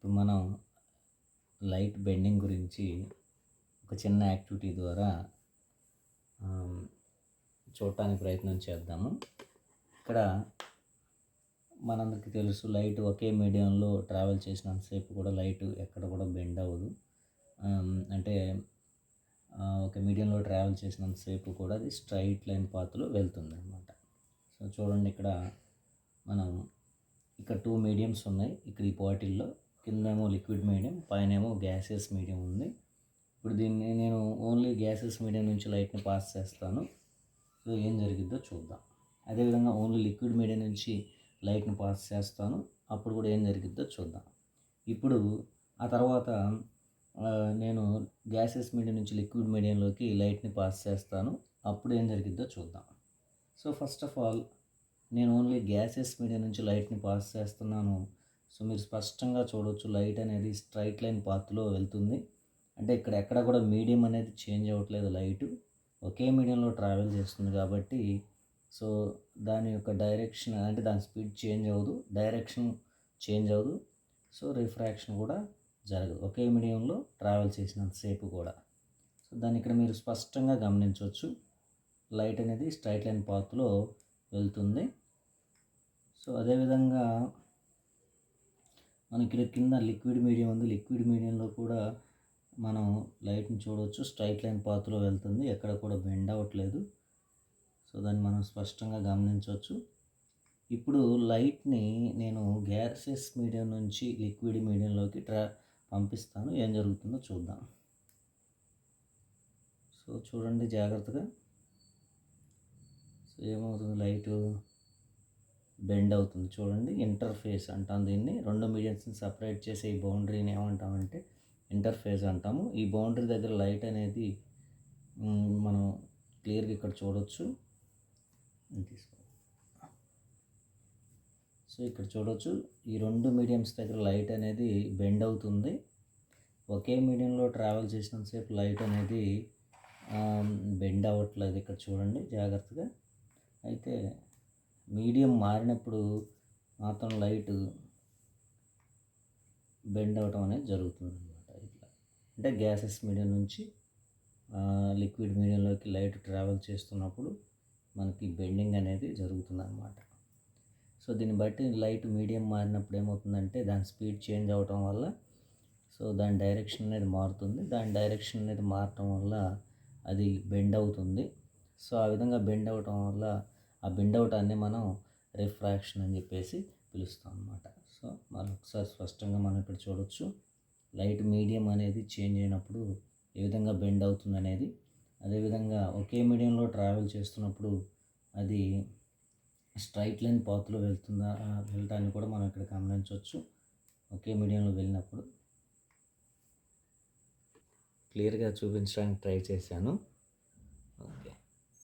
ఇప్పుడు మనం light bending గురించి ఒక చిన్న యాక్టివిటీ ద్వారా చూడటానికి ప్రయత్నం చేద్దాము. ఇక్కడ మనందరికీ తెలుసు, లైట్ ఒకే మీడియంలో ట్రావెల్ చేసినంతసేపు కూడా లైట్ ఎక్కడ కూడా బెండ్ అవ్వదు. అంటే ఒక మీడియంలో ట్రావెల్ చేసినంతసేపు కూడా అది స్ట్రైట్ లైన్ పాత్లో వెళ్తుంది అనమాట. సో చూడండి, మనం ఇక్కడ 2 మీడియమ్స్ ఉన్నాయి. ఇక్కడ ఈ బాటిల్లో కిందేమో లిక్విడ్ మీడియం, పైనేమో గ్యాసెస్ మీడియం ఉంది. ఇప్పుడు దీన్ని నేను ఓన్లీ గ్యాసెస్ మీడియం నుంచి లైట్ని పాస్ చేస్తాను. సో ఏం జరిగిద్దో చూద్దాం. అదేవిధంగా ఓన్లీ లిక్విడ్ మీడియం నుంచి లైట్ని పాస్ చేస్తాను, అప్పుడు కూడా ఏం జరిగిద్దో చూద్దాం. ఇప్పుడు ఆ తర్వాత నేను గ్యాసెస్ మీడియం నుంచి లిక్విడ్ మీడియంలోకి లైట్ని పాస్ చేస్తాను, అప్పుడు ఏం జరిగిద్దో చూద్దాం. సో ఫస్ట్ ఆఫ్ ఆల్ నేను ఓన్లీ గ్యాసెస్ మీడియం నుంచి లైట్ని పాస్ చేస్తున్నాను. సో మీరు స్పష్టంగా చూడవచ్చు, లైట్ అనేది స్ట్రైట్ లైన్ పాత్లో వెళ్తుంది. అంటే ఇక్కడ ఎక్కడ కూడా మీడియం అనేది చేంజ్ అవ్వట్లేదు. లైటు ఒకే మీడియంలో ట్రావెల్ చేస్తుంది కాబట్టి సో దాని యొక్క డైరెక్షన్ అంటే దాని స్పీడ్ చేంజ్ అవ్వదు, డైరెక్షన్ చేంజ్ అవ్వదు. సో రిఫ్రాక్షన్ కూడా జరగదు ఒకే మీడియంలో ట్రావెల్ చేసినంతసేపు కూడా. సో దాన్ని ఇక్కడ మీరు స్పష్టంగా గమనించవచ్చు, లైట్ అనేది స్ట్రైట్ లైన్ పాత్లో వెళ్తుంది. సో అదేవిధంగా మనకి ఇక్కడ కింద లిక్విడ్ మీడియం ఉంది. లిక్విడ్ మీడియంలో కూడా మనం లైట్ని చూడవచ్చు, స్ట్రైట్ లైన్ పాత్లో వెళ్తుంది, ఎక్కడ కూడా బెండ్ అవ్వట్లేదు. సో దాన్ని మనం స్పష్టంగా గమనించవచ్చు. ఇప్పుడు లైట్ని నేను గ్యాసెస్ మీడియం నుంచి లిక్విడ్ మీడియంలోకి పంపిస్తాను, ఏం జరుగుతుందో చూద్దాం. సో చూడండి జాగ్రత్తగా. సో ఏమవుతుంది, లైటు బెండ్ అవుతుంది. చూడండి, ఇంటర్ఫేస్ అంటాం దీన్ని. 2 మీడియమ్స్ని సపరేట్ చేసే ఈ బౌండరీని ఏమంటామంటే ఇంటర్ఫేస్ అంటాము. ఈ బౌండరీ దగ్గర లైట్ అనేది మనం క్లియర్గా ఇక్కడ చూడవచ్చు. సో ఇక్కడ చూడవచ్చు, ఈ 2 మీడియమ్స్ దగ్గర లైట్ అనేది బెండ్ అవుతుంది. ఒకే మీడియంలో ట్రావెల్ చేసినంతసేపు లైట్ అనేది బెండ్ అవ్వట్లేదు. ఇక్కడ చూడండి జాగ్రత్తగా. అయితే మీడియం మారినప్పుడు మాత్రం లైట్ బెండ్ అవ్వటం అనేది జరుగుతుంది అనమాట. ఇట్లా అంటే గ్యాసెస్ మీడియం నుంచి లిక్విడ్ మీడియంలోకి లైట్ ట్రావెల్ చేస్తున్నప్పుడు మనకి బెండింగ్ అనేది జరుగుతుంది అన్నమాట. సో దీన్ని బట్టి లైట్ మీడియం మారినప్పుడు ఏమవుతుందంటే దాని స్పీడ్ చేంజ్ అవ్వటం వల్ల సో దాని డైరెక్షన్ అనేది మారుతుంది. దాని డైరెక్షన్ అనేది మారటం వల్ల అది బెండ్ అవుతుంది. సో ఆ విధంగా బెండ్ అవ్వటం వల్ల ఆ బెండ్ అవటాన్ని మనం రిఫ్రాక్షన్ అని చెప్పేసి పిలుస్తాం అన్నమాట. సో మనం ఒకసారి స్పష్టంగా మనం ఇక్కడ చూడవచ్చు, లైట్ మీడియం అనేది చేంజ్ అయినప్పుడు ఏ విధంగా బెండ్ అవుతుంది అనేది. అదేవిధంగా ఒకే మీడియంలో ట్రావెల్ చేస్తున్నప్పుడు అది స్ట్రైట్ లైన్ పాత్లో వెళ్ళటాన్ని కూడా మనం ఇక్కడ గమనించవచ్చు. ఒకే మీడియంలో వెళ్ళినప్పుడు క్లియర్గా చూపించడానికి ట్రై చేశాను.